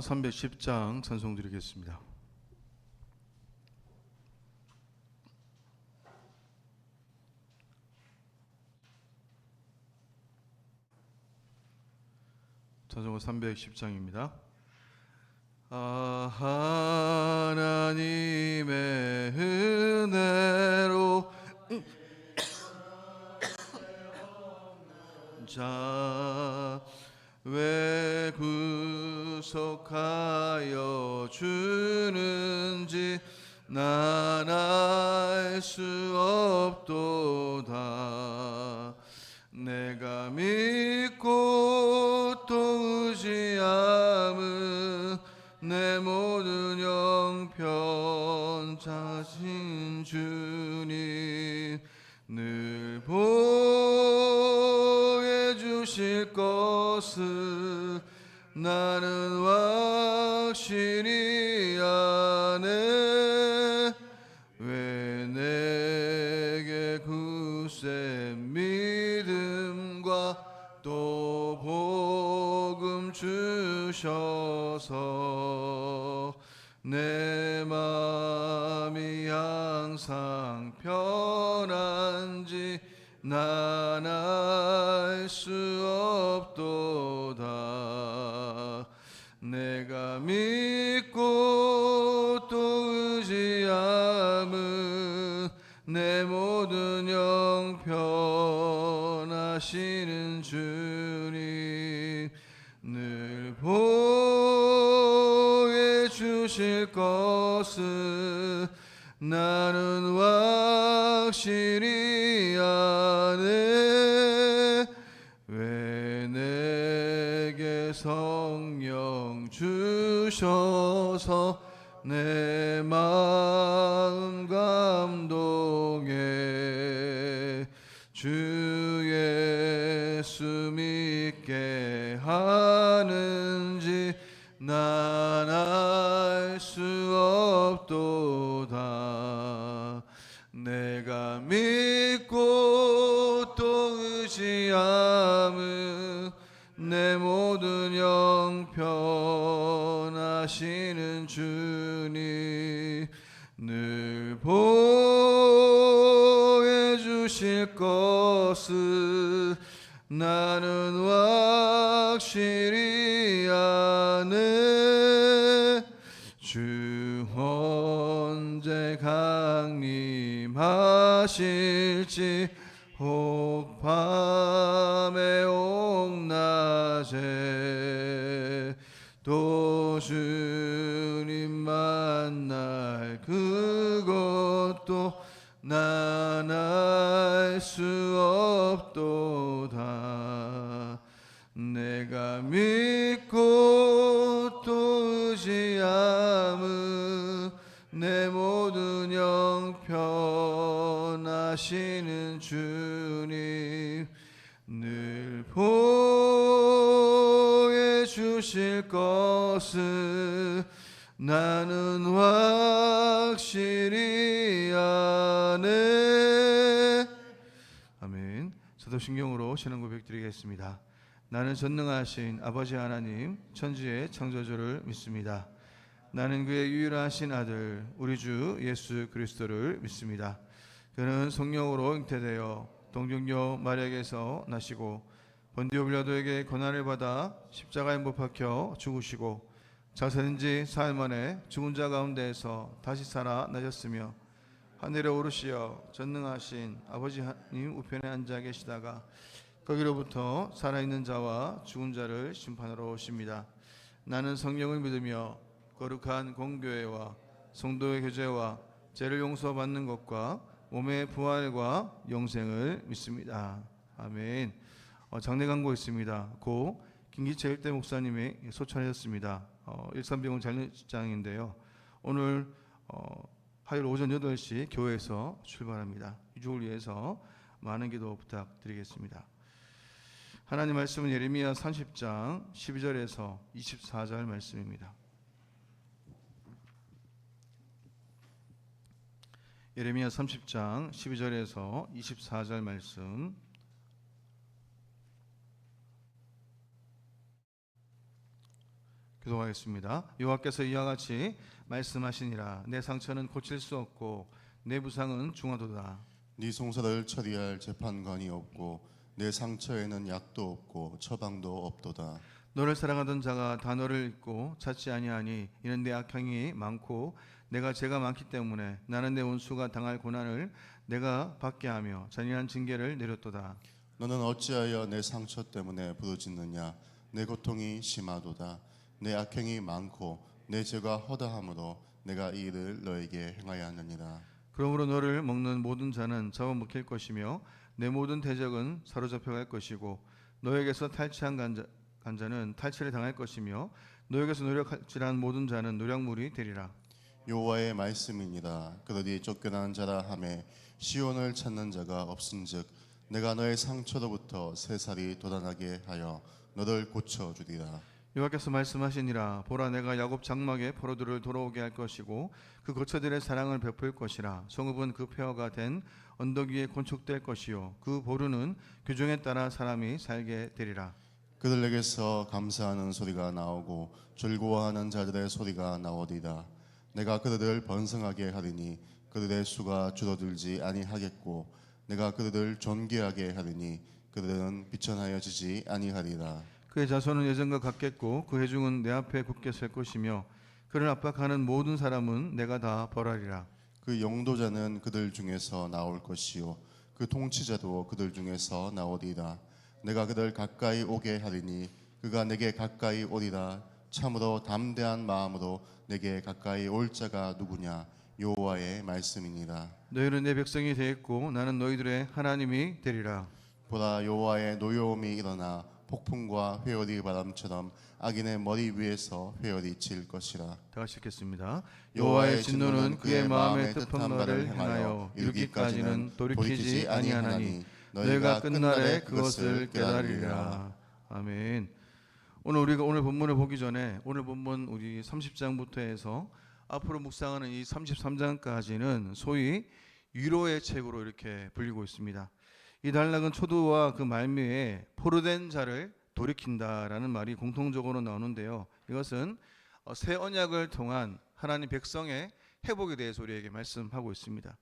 310장 찬송드리겠습니다. 찬송가 310장입니다. 하나님의 은혜로 자 왜 구속하여 주는지 난 알 수 없도다. 내가 믿고 또 의지함은 내 모든 형편 자신 주님 늘 보여주실 것을 나는 확실히 아네. 왜 내게 굳센 믿음과 또 복음 주셔서 내 마음이 항상 편한지 난 알 수 없도다. 내가 믿고 또 의지함은 내 모든 형편 하시는 주님 늘 보여주실 것을 나는 확실히 아네. 왜 내게 성령 주셔서 내 마음 감동해 주 예수 믿게 하는지 난 알 수 없도다. 내가 믿고 또 의지함은 내 모든 형편 하시는 주님 늘 보여주실 것을 나는 확실히 아네. 주 언제 강림하실지 혹 밤에 혹 낮에 또 주님 만날 그것도 난 알 수 없도다. 내가 믿고 또 의지함은 내 모든 형편 하시는 주님 늘 보여주실 것을 나는 확실히 아네. 아멘. 사도신경으로 신앙 고백 드리겠습니다. 나는 전능하신 아버지 하나님 천지의 창조주를 믿습니다. 나는 그의 유일하신 아들 우리 주 예수 그리스도를 믿습니다. 그는 성령으로 잉태되어 동정녀 마리아에게서 나시고 본디오 빌라도에게 고난을 받아 십자가에 못 박혀 죽으시고 장사된 지 사흘 만에 죽은 자 가운데에서 다시 살아나셨으며 하늘에 오르시어 전능하신 아버지 하나님 우편에 앉아 계시다가 거기로부터 살아있는 자와 죽은 자를 심판하러 오십니다. 나는 성령을 믿으며 거룩한 공교회와 성도의 교제와 죄를 용서받는 것과 몸의 부활과 영생을 믿습니다. 아멘. 장례 광고 있습니다. 고 김기채 일대 목사님이 소천하셨습니다. 일산병원 장례식장인데요. 오늘 화요일 오전 8시 교회에서 출발합니다. 유족을 위해서 많은 기도 부탁드리겠습니다. 하나님 말씀은 예레미야 30장 12절에서 24절 말씀입니다. 예레미야 30장 12절에서 24절 말씀 기도하겠습니다. 여호와께서 이와 같이 말씀하시니라. 내 상처는 고칠 수 없고 내 부상은 중하도다. 네 송사를 처리할 재판관이 없고 내 상처에는 약도 없고 처방도 없도다. 너를 사랑하던 자가 다 너를 잊고 찾지 아니하니 이는 내 악행이 많고 내가 죄가 많기 때문에 나는 내 원수가 당할 고난을 내가 받게 하며 잔인한 징계를 내렸도다. 너는 어찌하여 내 상처 때문에 부르짖느냐? 내 고통이 심하도다. 내 악행이 많고 내 죄가 허다함으로 내가 이 일을 너에게 행하여 하느니라. 그러므로 너를 먹는 모든 자는 잡아먹힐 것이며 내 모든 대적은 사로잡혀갈 것이고 너에게서 탈취한 간자는 탈취를 당할 것이며 너에게서 노력질한 모든 자는 노략물이 되리라. 여호와의 말씀이니라. 그들이 쫓겨나는 자라 하매 시온을 찾는 자가 없은즉 내가 너의 상처로부터 새살이 돋아나게 하여 너를 고쳐주리라. 여호와께서 말씀하시니라. 보라, 내가 야곱 장막에 포로들을 돌아오게 할 것이고 그 거처들의 사랑을 베풀 것이라. 성읍은 그 폐허가 된 언덕 위에 건축될 것이요 그 보루는 규정에 따라 사람이 살게 되리라. 그들에게서 감사하는 소리가 나오고 즐거워하는 자들의 소리가 나오리라. 내가 그들을 번성하게 하리니 그들의 수가 줄어들지 아니하겠고 내가 그들을 존귀하게 하리니 그들은 비천하여지지 아니하리라. 그의 자손은 예전과 같겠고 그 회중은 내 앞에 굳게 설 것이며 그를 압박하는 모든 사람은 내가 다 벌하리라. 그 용도자는 그들 중에서 나올 것이요 그 통치자도 그들 중에서 나오리라. 내가 그들 가까이 오게 하리니 그가 내게 가까이 오리라. 참으로 담대한 마음으로 내게 가까이 올 자가 누구냐? 여호와의 말씀이니라. 너희는 내 백성이 되었고 나는 너희들의 하나님이 되리라. 보라, 여호와의 노여움이 일어나 폭풍과 회오리 바람처럼 악인의 머리 위에서 회오리 칠 것이라. 다 같이 읽겠습니다. 여호와의 진노는 그의 마음에 뜻한 바를 행하여 이르기까지는 돌이키지 아니하나니 너희가 끝날에 그것을 깨달으리라. 아멘. 우리가 오늘 본문을 보기 전에 오늘 본문 우리 30장부터 해서 앞으로 묵상하는 이 33장까지는 소위 위로의 책으로 이렇게 불리고 있습니다. 이 단락은 초두와 그 말미에 포로된 자를 돌이킨다라는 말이 공통적으로 나오는데요. 이것은 새 언약을 통한 하나님 백성의 회복에 대해서 우리에게 말씀하고 있습니다.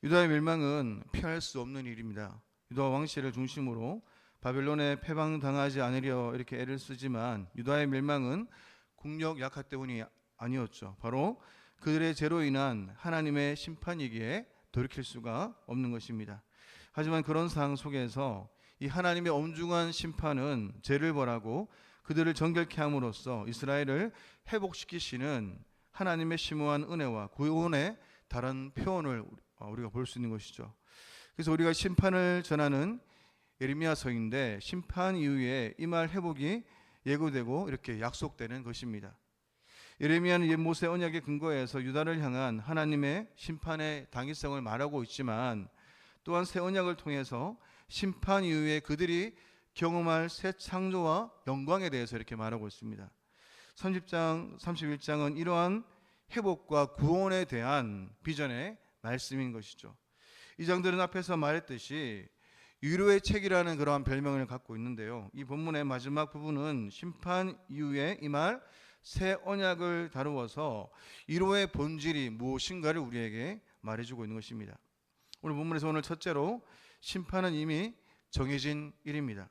유다의 멸망은 피할 수 없는 일입니다. 유다 왕실을 중심으로 바벨론에 패방당하지 않으려 이렇게 애를 쓰지만 유다의 멸망은 국력 약화 때문이 아니었죠. 바로 그들의 죄로 인한 하나님의 심판이기에 돌이킬 수가 없는 것입니다. 하지만 그런 상황 속에서 이 하나님의 엄중한 심판은 죄를 벌하고 그들을 정결케 함으로써 이스라엘을 회복시키시는 하나님의 심오한 은혜와 구원의 다른 표현을 우리가 볼 수 있는 것이죠. 그래서 우리가 심판을 전하는 예레미야서인데 심판 이후에 임할 회복이 예고되고 이렇게 약속되는 것입니다. 예레미야는 옛 모세 언약의 근거에서 유다를 향한 하나님의 심판의 당위성을 말하고 있지만 또한 새 언약을 통해서 심판 이후에 그들이 경험할 새 창조와 영광에 대해서 이렇게 말하고 있습니다. 30장, 31장은 이러한 회복과 구원에 대한 비전의 말씀인 것이죠. 이 장들은 앞에서 말했듯이 위로의 책이라는 그러한 별명을 갖고 있는데요. 이 본문의 마지막 부분은 심판 이후에 임할 새 언약을 다루어서 위로의 본질이 무엇인가를 우리에게 말해주고 있는 것입니다. 오늘 본문에서 오늘 첫째로 심판은 이미 정해진 일입니다.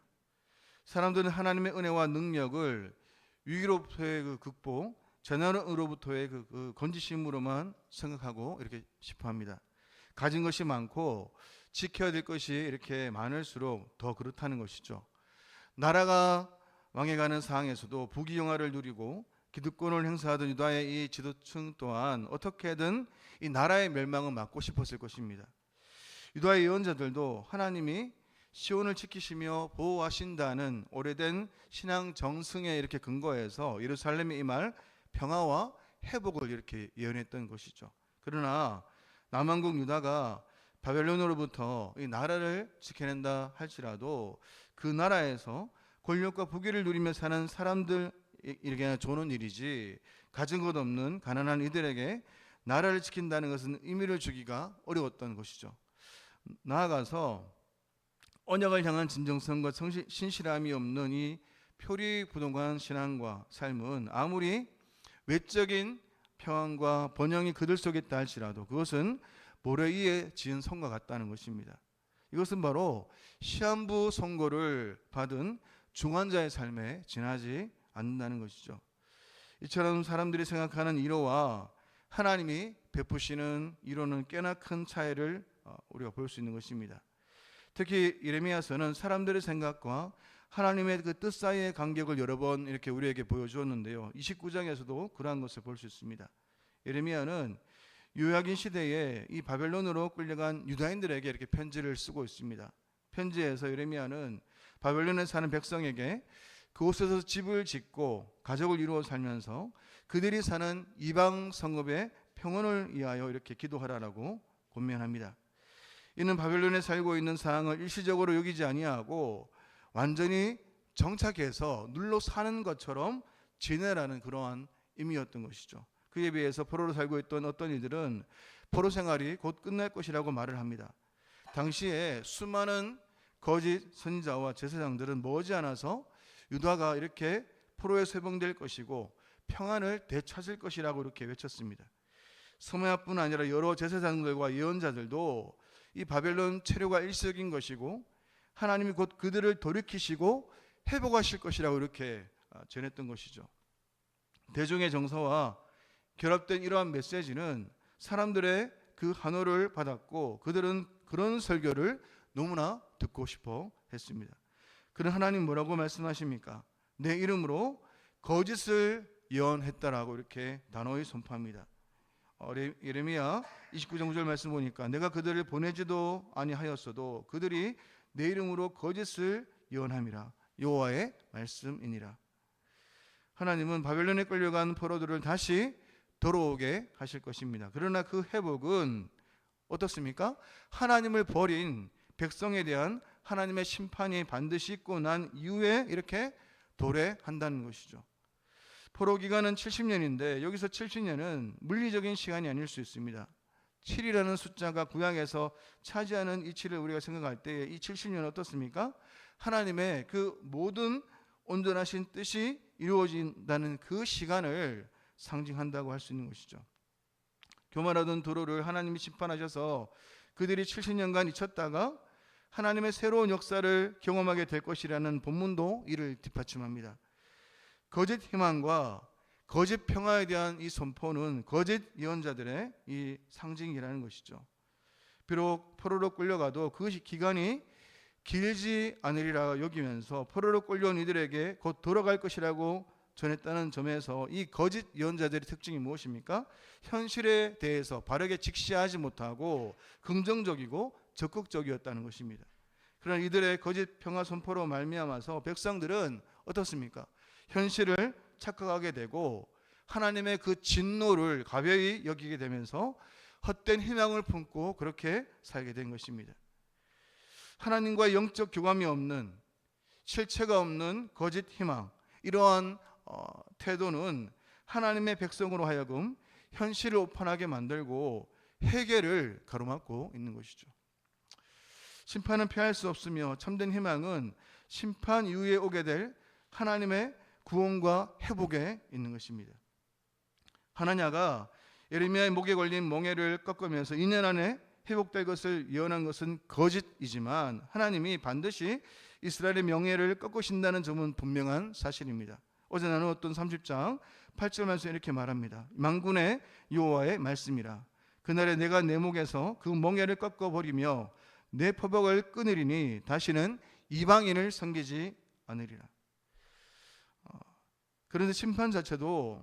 사람들은 하나님의 은혜와 능력을 위기로부터의 그 극복, 재난으로부터의 그 건지심으로만 생각하고 이렇게 싶어합니다. 가진 것이 많고 지켜야 될 것이 이렇게 많을수록 더 그렇다는 것이죠. 나라가 망해가는 상황에서도 부귀영화를 누리고 기득권을 행사하던 유다의 이 지도층 또한 어떻게든 이 나라의 멸망을 막고 싶었을 것입니다. 유다의 예언자들도 하나님이 시온을 지키시며 보호하신다는 오래된 신앙 정승에 이렇게 근거해서 예루살렘에 임할 평화와 회복을 이렇게 예언했던 것이죠. 그러나 남왕국 유다가 바벨론으로부터 이 나라를 지켜낸다 할지라도 그 나라에서 권력과 부귀를 누리며 사는 사람들에게 조는 일이지 가진 것 없는 가난한 이들에게 나라를 지킨다는 것은 의미를 주기가 어려웠던 것이죠. 나아가서 언약을 향한 진정성과 신실함이 없는 이 표리부동한 신앙과 삶은 아무리 외적인 평안과 번영이 그들 속에 있다 할지라도 그것은 모래 위에 지은 성과 같다는 것입니다. 이것은 바로 시한부 선고를 받은 중환자의 삶에 지나지 않는다는 것이죠. 이처럼 사람들이 생각하는 위로와 하나님이 베푸시는 위로는 꽤나 큰 차이를 우리가 볼 수 있는 것입니다. 특히 예레미야서는 사람들의 생각과 하나님의 그 뜻 사이의 간격을 여러 번 이렇게 우리에게 보여주었는데요. 29장에서도 그러한 것을 볼 수 있습니다. 예레미야는 요야긴 시대에 이 바벨론으로 끌려간 유다인들에게 이렇게 편지를 쓰고 있습니다. 편지에서 예레미야는 바벨론에 사는 백성에게 그곳에서 집을 짓고 가족을 이루어 살면서 그들이 사는 이방 성읍의 평온을 위하여 이렇게 기도하라라고 권면합니다. 이는 바벨론에 살고 있는 상황을 일시적으로 여기지 아니하고 완전히 정착해서 눌러 사는 것처럼 지내라는 그러한 의미였던 것이죠. 그에 비해서 포로로 살고 있던 어떤 이들은 포로 생활이 곧 끝날 것이라고 말을 합니다. 당시에 수많은 거짓 선지자와 제사장들은 머지않아서 유다가 이렇게 포로에 회복될 것이고 평안을 되찾을 것이라고 이렇게 외쳤습니다. 서머야뿐 아니라 여러 제사장들과 예언자들도 이 바벨론 체류가 일시적인 것이고 하나님이 곧 그들을 돌이키시고 회복하실 것이라고 이렇게 전했던 것이죠. 대중의 정서와 결합된 이러한 메시지는 사람들의 그 환호를 받았고 그들은 그런 설교를 너무나 듣고 싶어 했습니다. 그런 하나님 뭐라고 말씀하십니까? 내 이름으로 거짓을 예언했다라고 이렇게 단호히 선포합니다. 예레미야 29장 9절 말씀 보니까 내가 그들을 보내지도 아니하였어도 그들이 내 이름으로 거짓을 예언함이라 여호와의 말씀이니라. 하나님은 바벨론에 끌려간 포로들을 다시 돌아오게 하실 것입니다. 그러나 그 회복은 어떻습니까? 하나님을 버린 백성에 대한 하나님의 심판이 반드시 있고 난 이후에 이렇게 도래한다는 것이죠. 포로 기간은 70년인데 여기서 70년은 물리적인 시간이 아닐 수 있습니다. 7이라는 숫자가 구약에서 차지하는 이치를 우리가 생각할 때 이 70년은 어떻습니까? 하나님의 그 모든 온전하신 뜻이 이루어진다는 그 시간을 상징한다고 할 수 있는 것이죠. 교만하던 두로를 하나님이 심판하셔서 그들이 70년간 잊혔다가 하나님의 새로운 역사를 경험하게 될 것이라는 본문도 이를 뒷받침합니다. 거짓 희망과 거짓 평화에 대한 이 선포는 거짓 예언자들의 이 상징이라는 것이죠. 비록 포로로 끌려가도 그 기간이 길지 않으리라 여기면서 포로로 끌려온 이들에게 곧 돌아갈 것이라고 전했다는 점에서 이 거짓 예언자들의 특징이 무엇입니까? 현실에 대해서 바르게 직시하지 못하고 긍정적이고 적극적이었다는 것입니다. 그러나 이들의 거짓 평화 선포로 말미암아서 백성들은 어떻습니까? 현실을 착각하게 되고 하나님의 그 진노를 가벼이 여기게 되면서 헛된 희망을 품고 그렇게 살게 된 것입니다. 하나님과 영적 교감이 없는 실체가 없는 거짓 희망, 이러한 태도는 하나님의 백성으로 하여금 현실을 오판하게 만들고 회개를 가로막고 있는 것이죠. 심판은 피할 수 없으며 참된 희망은 심판 이후에 오게 될 하나님의 구원과 회복에 있는 것입니다. 하나냐가 예레미야의 목에 걸린 멍에를 꺾으면서 2년 안에 회복될 것을 예언한 것은 거짓이지만 하나님이 반드시 이스라엘의 명예를 꺾으신다는 점은 분명한 사실입니다. 어제 나누었던 30장 8절 말씀에 이렇게 말합니다. 만군의 여호와의 말씀이라. 그날에 내가 내 목에서 그 멍에를 꺾어버리며 내 포복을 끊으리니 다시는 이방인을 섬기지 않으리라. 그런데 심판 자체도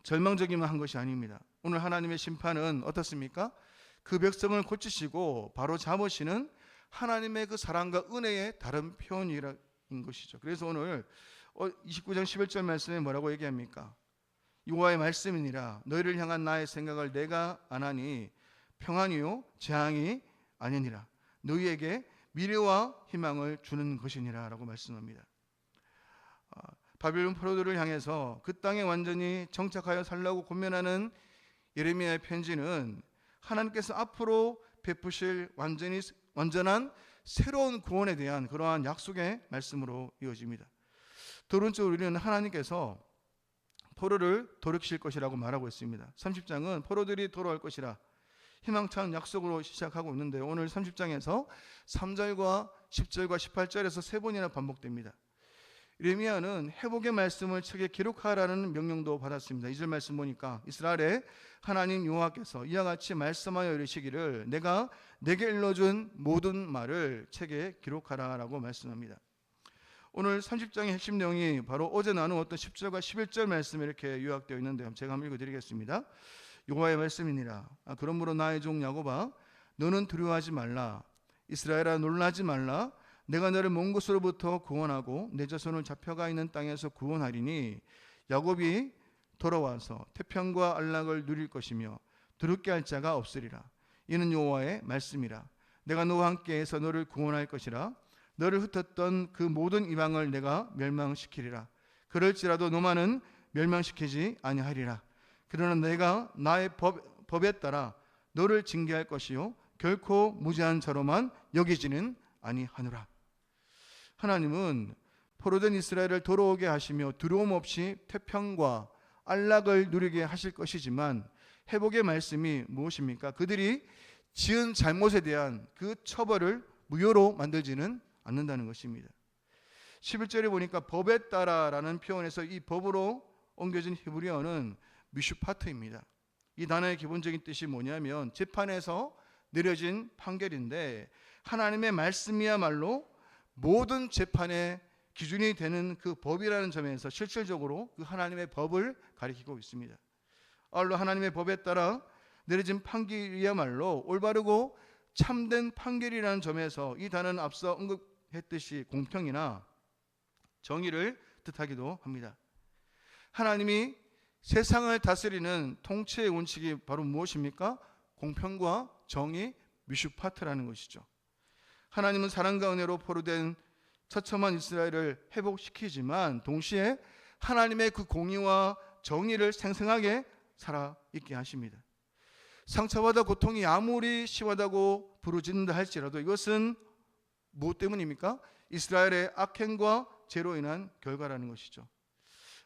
절망적이만 한 것이 아닙니다. 오늘 하나님의 심판은 어떻습니까? 그 백성을 고치시고 바로 잡으시는 하나님의 그 사랑과 은혜의 다른 표현인 것이죠. 그래서 오늘 29장 11절 말씀에 뭐라고 얘기합니까? 여호와의 말씀이니라. 너희를 향한 나의 생각을 내가 아나니 평안이요 재앙이 아니니라. 너희에게 미래와 희망을 주는 것이니라 라고 말씀합니다. 바벨론 포로들을 향해서 그 땅에 완전히 정착하여 살라고 권면하는 예레미야의 편지는 하나님께서 앞으로 베푸실 완전한 새로운 구원에 대한 그러한 약속의 말씀으로 이어집니다. 더 오른쪽으로 우리는 하나님께서 포로를 돌이키실 것이라고 말하고 있습니다. 30장은 포로들이 돌아올 것이라 희망찬 약속으로 시작하고 있는데 오늘 30장에서 3절과 10절과 18절에서 세 번이나 반복됩니다. 이레미야는 회복의 말씀을 책에 기록하라는 명령도 받았습니다. 2절 말씀 보니까 이스라엘의 하나님 여호와께서 이와 같이 말씀하여 이르시기를 내가 내게 일러준 모든 말을 책에 기록하라라고 말씀합니다. 오늘 30장의 핵심 내용이 바로 어제 나누었던 10절과 11절 말씀에 이렇게 요약되어 있는데 제가 한번 읽어드리겠습니다. 여호와의 말씀이니라. 그러므로 나의 종 야곱아 너는 두려워하지 말라. 이스라엘아 놀라지 말라. 내가 너를 먼 곳으로부터 구원하고 내 자손을 잡혀가 있는 땅에서 구원하리니 야곱이 돌아와서 태평과 안락을 누릴 것이며 두렵게 할 자가 없으리라. 이는 여호와의 말씀이라. 내가 너와 함께해서 너를 구원할 것이라. 너를 흩었던 그 모든 이방을 내가 멸망시키리라. 그럴지라도 너만은 멸망시키지 아니하리라. 그러나 내가 나의 법에 따라 너를 징계할 것이요 결코 무죄한 자로만 여기지는 아니하노라. 하나님은 포로된 이스라엘을 돌아오게 하시며 두려움 없이 태평과 안락을 누리게 하실 것이지만 회복의 말씀이 무엇입니까? 그들이 지은 잘못에 대한 그 처벌을 무효로 만들지는 않는다는 것입니다. 11절에 보니까 법에 따라라는 표현에서 이 법으로 옮겨진 히브리어는 미슈파트입니다. 이 단어의 기본적인 뜻이 뭐냐면 재판에서 내려진 판결인데 하나님의 말씀이야말로 모든 재판의 기준이 되는 그 법이라는 점에서 실질적으로 그 하나님의 법을 가리키고 있습니다. 아울러 하나님의 법에 따라 내려진 판결이야말로 올바르고 참된 판결이라는 점에서 이 단어는 앞서 언급했듯이 공평이나 정의를 뜻하기도 합니다. 하나님이 세상을 다스리는 통치의 원칙이 바로 무엇입니까? 공평과 정의, 미슈파트라는 것이죠. 하나님은 사랑과 은혜로 포로된 처참한 이스라엘을 회복시키지만 동시에 하나님의 그 공의와 정의를 생생하게 살아있게 하십니다. 상처받아 고통이 아무리 심하다고 부르짖는다 할지라도 이것은 무엇 때문입니까? 이스라엘의 악행과 죄로 인한 결과라는 것이죠.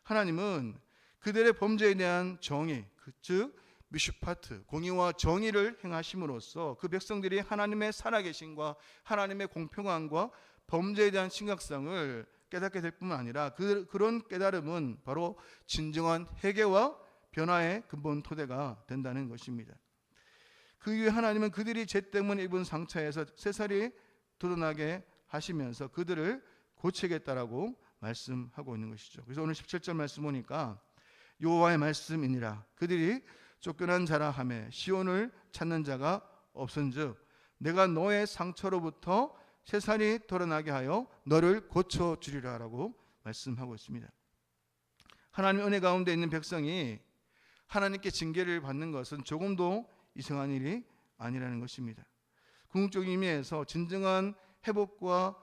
하나님은 그들의 범죄에 대한 정의, 즉 미슈파트, 공의와 정의를 행하심으로써 그 백성들이 하나님의 살아계심과 하나님의 공평함과 범죄에 대한 심각성을 깨닫게 될 뿐만 아니라 그런 깨달음은 바로 진정한 회개와 변화의 근본 토대가 된다는 것입니다. 그 이후에 하나님은 그들이 죄 때문에 입은 상처에서 새살이 돋아나게 하시면서 그들을 고치겠다라고 말씀하고 있는 것이죠. 그래서 오늘 17절 말씀 보니까 여호와의 말씀이니라. 그들이 쫓겨난 자라 하매 시온을 찾는 자가 없은즉 내가 너의 상처로부터 새살이 돋아나게 하여 너를 고쳐주리라라고 말씀하고 있습니다. 하나님의 은혜 가운데 있는 백성이 하나님께 징계를 받는 것은 조금도 이상한 일이 아니라는 것입니다. 궁극적인 의미에서 진정한 회복과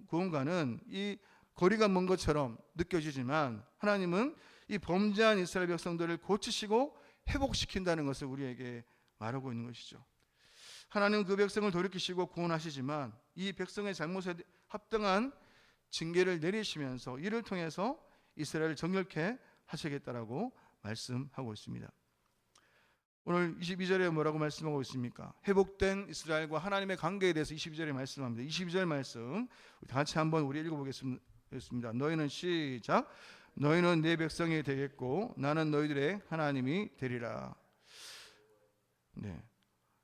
구원과는 이 거리가 먼 것처럼 느껴지지만 하나님은 이 범죄한 이스라엘 백성들을 고치시고 회복시킨다는 것을 우리에게 말하고 있는 것이죠. 하나님은 그 백성을 돌이키시고 구원하시지만 이 백성의 잘못에 합당한 징계를 내리시면서 이를 통해서 이스라엘을 정결케 하시겠다라고 말씀하고 있습니다. 오늘 22절에 뭐라고 말씀하고 있습니까? 회복된 이스라엘과 하나님의 관계에 대해서 22절에 말씀합니다. 22절 말씀 다 같이 한번 우리 읽어보겠습니다. 너희는 시작. 너희는 내 백성이 되겠고 나는 너희들의 하나님이 되리라. 네,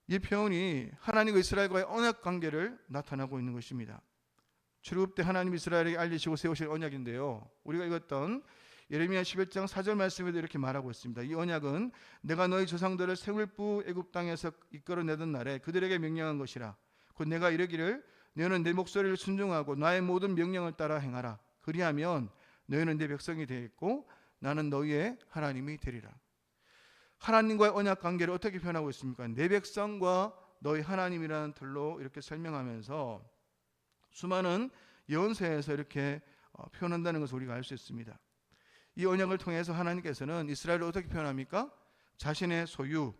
이 표현이 하나님과 이스라엘과의 언약 관계를 나타나고 있는 것입니다. 출애굽 때 하나님 이스라엘에게 알리시고 세우실 언약인데요. 우리가 읽었던 예레미야 11장 4절 말씀에도 이렇게 말하고 있습니다. 이 언약은 내가 너희 조상들을 세울부 애굽 땅에서 이끌어내던 날에 그들에게 명령한 것이라. 곧 내가 이르기를 너희는 내 목소리를 순종하고 나의 모든 명령을 따라 행하라. 그리하면 너희는 내 백성이 되겠고 나는 너희의 하나님이 되리라. 하나님과의 언약 관계를 어떻게 표현하고 있습니까? 내 백성과 너희 하나님이라는 틀로 이렇게 설명하면서 수많은 예언서에서 이렇게 표현한다는 것을 우리가 알 수 있습니다. 이 언약을 통해서 하나님께서는 이스라엘을 어떻게 표현합니까? 자신의 소유,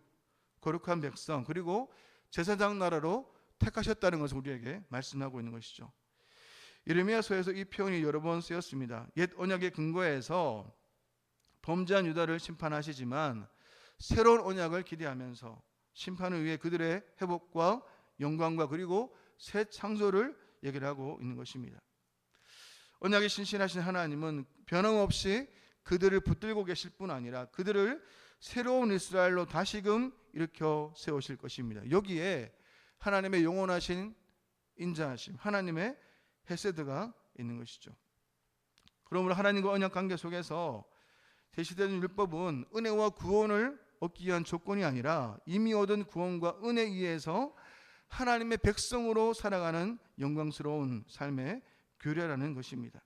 거룩한 백성, 그리고 제사장 나라로 택하셨다는 것을 우리에게 말씀하고 있는 것이죠. 예레미야서에서 이 표현이 여러 번 쓰였습니다. 옛 언약의 근거에서 범죄한 유다를 심판하시지만 새로운 언약을 기대하면서 심판을 위해 그들의 회복과 영광과 그리고 새 창조를 얘기를 하고 있는 것입니다. 언약이 신실하신 하나님은 변함없이 그들을 붙들고 계실 뿐 아니라 그들을 새로운 이스라엘로 다시금 일으켜 세우실 것입니다. 여기에 하나님의 영원하신 인자하심, 하나님의 헤세드가 있는 것이죠. 그러므로 하나님과 언약 관계 속에서 제시되는 율법은 은혜와 구원을 얻기 위한 조건이 아니라 이미 얻은 구원과 은혜에 의해서 하나님의 백성으로 살아가는 영광스러운 삶의 교례라는 것입니다.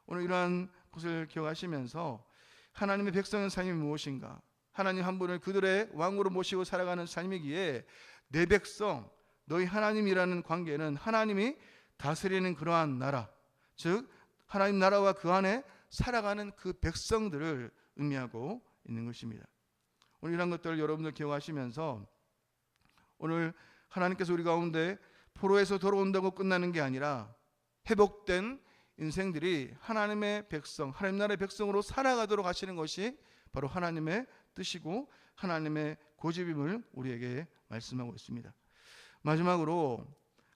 오늘 이러한 것을 기억하시면서 하나님의 백성의 삶이 무엇인가? 하나님 한 분을 그들의 왕으로 모시고 살아가는 삶이기에 내 백성, 너희 하나님이라는 관계는 하나님이 다스리는 그러한 나라, 즉 하나님 나라와 그 안에 살아가는 그 백성들을 의미하고 있는 것입니다. 오늘 이런 것들을 여러분들 기억하시면서 오늘 하나님께서 우리 가운데 포로에서 돌아온다고 끝나는 게 아니라 회복된 인생들이 하나님의 백성, 하나님 나라의 백성으로 살아가도록 하시는 것이 바로 하나님의 뜻이고 하나님의 고집임을 우리에게 말씀하고 있습니다. 마지막으로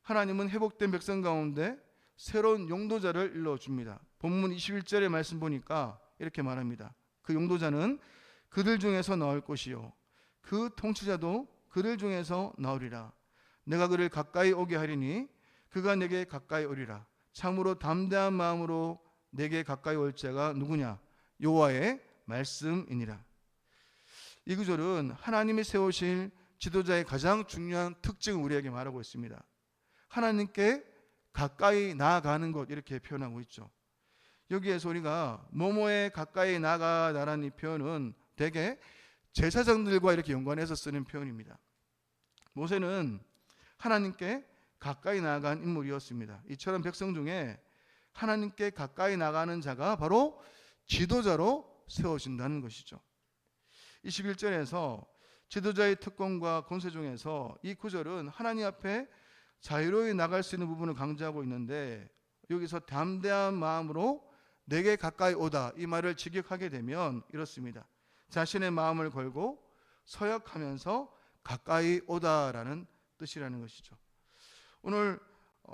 하나님은 회복된 백성 가운데 새로운 용도자를 일러줍니다. 본문 21절의 말씀 보니까 이렇게 말합니다. 그 용도자는 그들 중에서 나올 것이요 그 통치자도 그들 중에서 나오리라. 내가 그를 가까이 오게 하리니 그가 내게 가까이 오리라. 참으로 담대한 마음으로 내게 가까이 올 자가 누구냐? 여호와의 말씀이니라. 이 구절은 하나님이 세우실 지도자의 가장 중요한 특징을 우리에게 말하고 있습니다. 하나님께 가까이 나아가는 것, 이렇게 표현하고 있죠. 여기에서 우리가 뭐뭐에 가까이 나아가다라는 이 표현은 대개 제사장들과 이렇게 연관해서 쓰는 표현입니다. 모세는 하나님께 가까이 나아간 인물이었습니다. 이처럼 백성 중에 하나님께 가까이 나가는 자가 바로 지도자로 세워진다는 것이죠. 21절에서 지도자의 특권과 권세 중에서 이 구절은 하나님 앞에 자유로이 나갈 수 있는 부분을 강조하고 있는데, 여기서 담대한 마음으로 내게 가까이 오다, 이 말을 직역하게 되면 이렇습니다. 자신의 마음을 걸고 서약하면서 가까이 오다라는 뜻이라는 것이죠. 오늘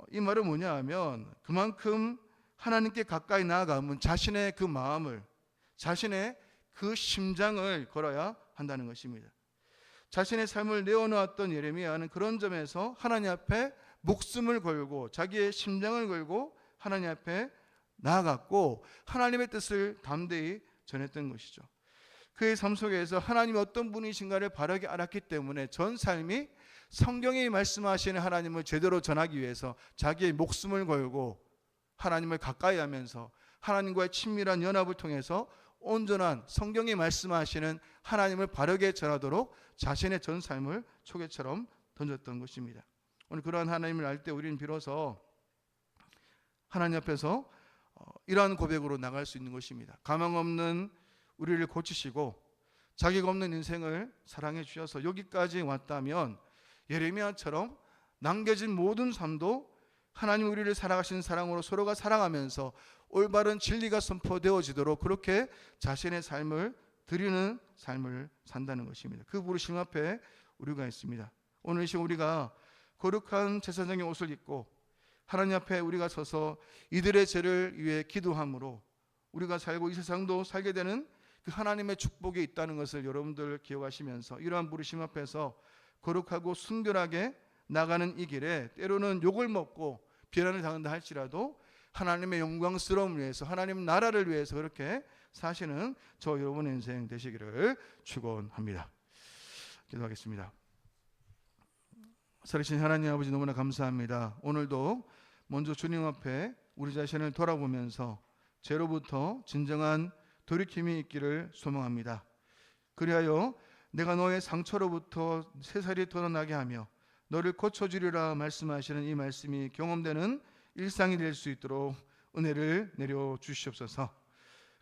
이 말은 뭐냐 하면 그만큼 하나님께 가까이 나아가면 자신의 그 마음을, 자신의 그 심장을 걸어야 한다는 것입니다. 자신의 삶을 내어놓았던 예레미야는 그런 점에서 하나님 앞에 목숨을 걸고 자기의 심장을 걸고 하나님 앞에 나아갔고 하나님의 뜻을 담대히 전했던 것이죠. 그의 삶 속에서 하나님이 어떤 분이신가를 바르게 알았기 때문에 전 삶이 성경이 말씀하시는 하나님을 제대로 전하기 위해서 자기의 목숨을 걸고 하나님을 가까이 하면서 하나님과의 친밀한 연합을 통해서 온전한 성경이 말씀하시는 하나님을 바르게 전하도록 자신의 전 삶을 초계처럼 던졌던 것입니다. 오늘 그러한 하나님을 알 때 우리는 비로소 하나님 앞에서 이러한 고백으로 나갈 수 있는 것입니다. 가망 없는 우리를 고치시고 자격 없는 인생을 사랑해 주셔서 여기까지 왔다면 예레미야처럼 남겨진 모든 삶도 하나님 우리를 사랑하시는 사랑으로 서로가 사랑하면서 올바른 진리가 선포되어지도록 그렇게 자신의 삶을 드리는 삶을 산다는 것입니다. 그 부르심 앞에 우리가 있습니다. 오늘 이 시간 우리가 거룩한 제사장의 옷을 입고 하나님 앞에 우리가 서서 이들의 죄를 위해 기도함으로 우리가 살고 이 세상도 살게 되는 그 하나님의 축복이 있다는 것을 여러분들 기억하시면서 이러한 부르심 앞에서 거룩하고 순결하게 나가는 이 길에 때로는 욕을 먹고 비난을 당한다 할지라도 하나님의 영광스러움을 위해서 하나님 나라를 위해서 그렇게 사시는 저 여러분의 인생 되시기를 축원합니다. 기도하겠습니다. 살아계신 하나님 아버지 너무나 감사합니다. 오늘도 먼저 주님 앞에 우리 자신을 돌아보면서 죄로부터 진정한 돌이킴이 있기를 소망합니다. 그리하여 내가 너의 상처로부터 새살이 드러나게 하며 너를 고쳐주리라 말씀하시는 이 말씀이 경험되는 일상이 될 수 있도록 은혜를 내려주시옵소서.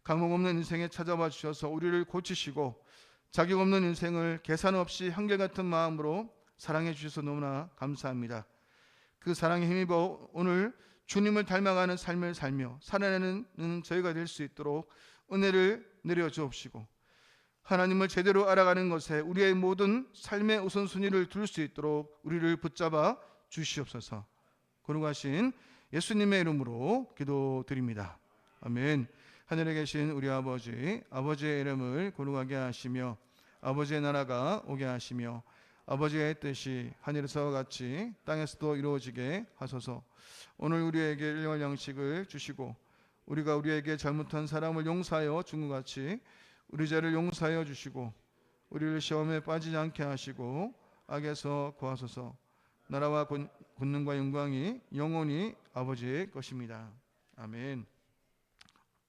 감흥 없는 인생에 찾아와 주셔서 우리를 고치시고 자격 없는 인생을 계산 없이 한결같은 마음으로 사랑해 주셔서 너무나 감사합니다. 그 사랑에 힘입어 오늘 주님을 닮아가는 삶을 살며 살아내는 저희가 될 수 있도록 은혜를 내려 주옵시고, 하나님을 제대로 알아가는 것에 우리의 모든 삶의 우선순위를 둘 수 있도록 우리를 붙잡아 주시옵소서. 거룩하신 예수님의 이름으로 기도드립니다. 아멘. 하늘에 계신 우리 아버지, 아버지의 이름을 거룩하게 하시며 아버지의 나라가 오게 하시며 아버지의 뜻이 하늘에서 같이 땅에서도 이루어지게 하소서. 오늘 우리에게 일용할 양식을 주시고 우리가 우리에게 잘못한 사람을 용서하여 준 것 같이 우리 죄를 용서하여 주시고 우리를 시험에 빠지지 않게 하시고 악에서 구하소서. 나라와 권능과 영광이 영원히 아버지의 것입니다. 아멘.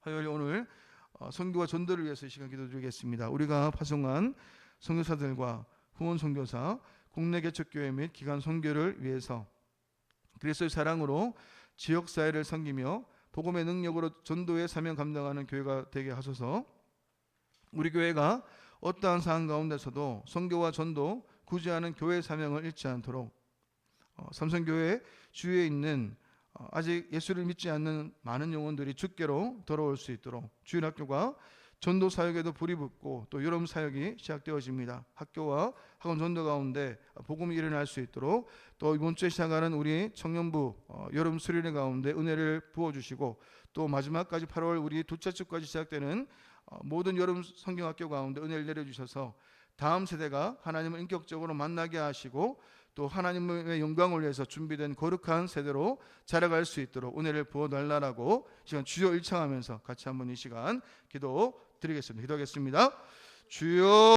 화요일 오늘 선교와 전도를 위해서 이 시간 기도드리겠습니다. 우리가 파송한 선교사들과 후원 선교사, 국내 개척교회 및 기관 선교를 위해서 그리스도의 사랑으로 지역 사회를 섬기며 복음의 능력으로 전도의 사명 감당하는 교회가 되게 하소서. 우리 교회가 어떠한 상황 가운데서도 선교와 전도, 구제하는 교회 사명을 잃지 않도록 삼성교회 주위에 있는 아직 예수를 믿지 않는 많은 영혼들이 주께로 돌아올 수 있도록 주일학교가 전도 사역에도 불이 붙고 또 여름 사역이 시작되어집니다. 학교와 학원 전도 가운데 복음이 일어날 수 있도록 또 이번 주에 시작하는 우리 청년부 여름 수련회 가운데 은혜를 부어주시고 또 마지막까지 8월 우리 둘째 주까지 시작되는 모든 여름 성경학교 가운데 은혜를 내려주셔서 다음 세대가 하나님을 인격적으로 만나게 하시고 또 하나님의 영광을 위해서 준비된 거룩한 세대로 자라갈 수 있도록 은혜를 부어달라고 시간 주여 일창하면서 같이 한번 이 시간 기도 드리겠습니다. 기도하겠습니다. 주여